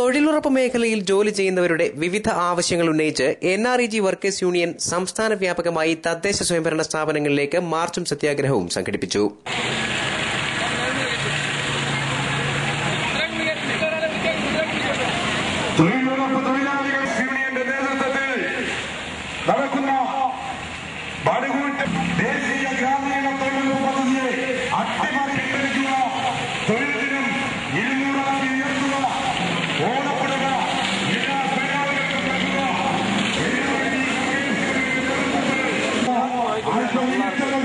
തൊഴിലുറപ്പ് മേഖലയിൽ ജോലി ചെയ്യുന്നവരുടെ വിവിധ ആവശ്യങ്ങൾ ഉന്നയിച്ച് NREG വർക്കേഴ്സ് യൂണിയൻ സംസ്ഥാന വ്യാപകമായി തദ്ദേശ സ്വയംഭരണ സ്ഥാപനങ്ങളിലേക്ക് മാർച്ചും സത്യാഗ്രഹവും സംഘടിപ്പിച്ചു. ദേശീയ ഗ്രാമീണ തൊഴിലുറപ്പ് പദ്ധതിയെ അട്ടിമറിക്കപ്പെടുക, തൊഴിൽ ദിനം 200 ഉയർത്തുക, ഓണപ്പെടുക, എല്ലാ തൊഴിലാളികൾക്കും നൽകുക,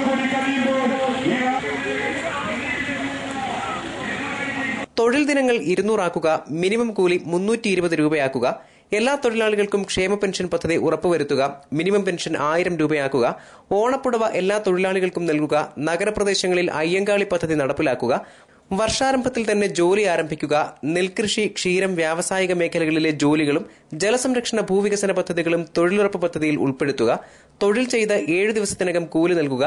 കൂടി കഴിയുമ്പോൾ തൊഴിൽ ദിനങ്ങൾ 200 ആക്കുക, മിനിമം കൂലി 320 രൂപയാക്കുക, എല്ലാ തൊഴിലാളികൾക്കും ക്ഷേമ പെൻഷൻ പദ്ധതി ഉറപ്പുവരുത്തുക, മിനിമം പെൻഷൻ 1000 രൂപയാക്കുക, ഓണപ്പുടവ എല്ലാ തൊഴിലാളികൾക്കും നൽകുക, നഗരപ്രദേശങ്ങളിൽ അയ്യങ്കാളി പദ്ധതി നടപ്പിലാക്കുക, വർഷാരംഭത്തിൽ തന്നെ ജോലി ആരംഭിക്കുക, നെൽകൃഷി, ക്ഷീരം, വ്യാവസായിക മേഖലകളിലെ ജോലികളും ജലസംരക്ഷണ ഭൂവികസന പദ്ധതികളും തൊഴിലുറപ്പ് പദ്ധതിയിൽ ഉൾപ്പെടുത്തുക, തൊഴിൽ ചെയ്ത് 7 ദിവസത്തിനകം കൂലി നൽകുക,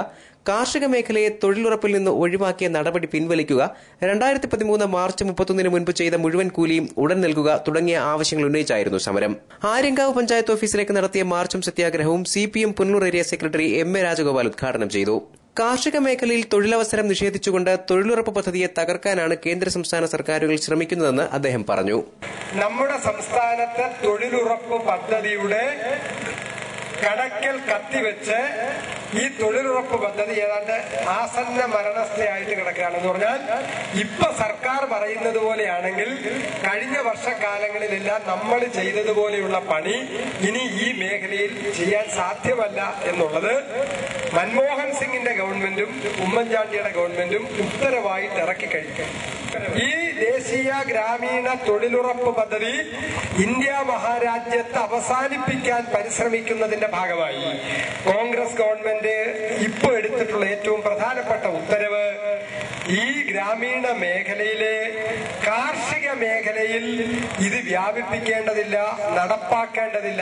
കാർഷിക മേഖലയെ തൊഴിലുറപ്പിൽ നിന്ന് ഒഴിവാക്കിയ നടപടി പിൻവലിക്കുക, 2013 മാർച്ച് 31 മുൻപ് ചെയ്ത മുഴുവൻ കൂലിയും ഉടൻ നൽകുക തുടങ്ങിയ ആവശ്യങ്ങൾ ഉന്നയിച്ചായിരുന്നു സമരം. ആര്യങ്കാവ് പഞ്ചായത്ത് ഓഫീസിലേക്ക് നടത്തിയ മാർച്ചും സത്യാഗ്രഹവും CPM Punalur area secretary MA Rajagopal ഉദ്ഘാടനം ചെയ്തു. കാർഷിക മേഖലയിൽ തൊഴിലവസരം നിഷേധിച്ചുകൊണ്ട് തൊഴിലുറപ്പ് പദ്ധതിയെ തകർക്കാനാണ് കേന്ദ്ര സംസ്ഥാന സർക്കാരുകൾ ശ്രമിക്കുന്നതെന്ന് അദ്ദേഹം പറഞ്ഞു. നമ്മുടെ സംസ്ഥാനത്തെ തൊഴിലുറപ്പ് പദ്ധതിയുടെ കടക്കൽ കത്തിവെച്ച് ഈ തൊഴിലുറപ്പ് പദ്ധതി ഏതാണ്ട് ആസന്ന മരണസ്ഥയായിട്ട് കിടക്കുകയാണെന്ന് പറഞ്ഞാൽ, ഇപ്പൊ സർക്കാർ പറയുന്നത് പോലെയാണെങ്കിൽ കഴിഞ്ഞ വർഷക്കാലങ്ങളിലെല്ലാം നമ്മൾ ചെയ്തതുപോലെയുള്ള പണി ഇനി ഈ മേഖലയിൽ ചെയ്യാൻ സാധ്യമല്ല എന്നുള്ളത് മൻമോഹൻ സിംഗിന്റെ ഗവൺമെന്റും ഉമ്മൻചാണ്ടിയുടെ ഗവൺമെന്റും ഉത്തരവായിട്ട് ഇറക്കിക്കഴിഞ്ഞു. ഈ ദേശീയ ഗ്രാമീണ തൊഴിലുറപ്പ് പദ്ധതി ഇന്ത്യ മഹാരാജ്യത്ത് അവസാനിപ്പിക്കാൻ പരിശ്രമിക്കുന്നതിന്റെ ഭാഗമായി കോൺഗ്രസ് ഗവൺമെന്റ് ഇപ്പോൾ എടുത്തിട്ടുള്ള ഏറ്റവും പ്രധാനപ്പെട്ട ഉത്തരവ് ഈ ഗ്രാമീണ മേഖലയിലെ കാർഷിക മേഖലയിൽ ഇത് വ്യാപിപ്പിക്കേണ്ടതില്ല, നടപ്പാക്കേണ്ടതില്ല.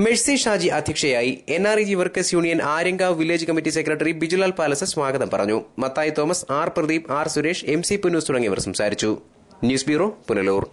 മെഴ്സി ഷാജി അധ്യക്ഷയായി. NREG workers union Aryankavu village committee secretary Bijulal Palace സ്വാഗതം പറഞ്ഞു. Mathai Thomas, R Pradeep, R Suresh, MC Punnoose തുടങ്ങിയവർ സംസാരിച്ചു. News bureau, Punalur.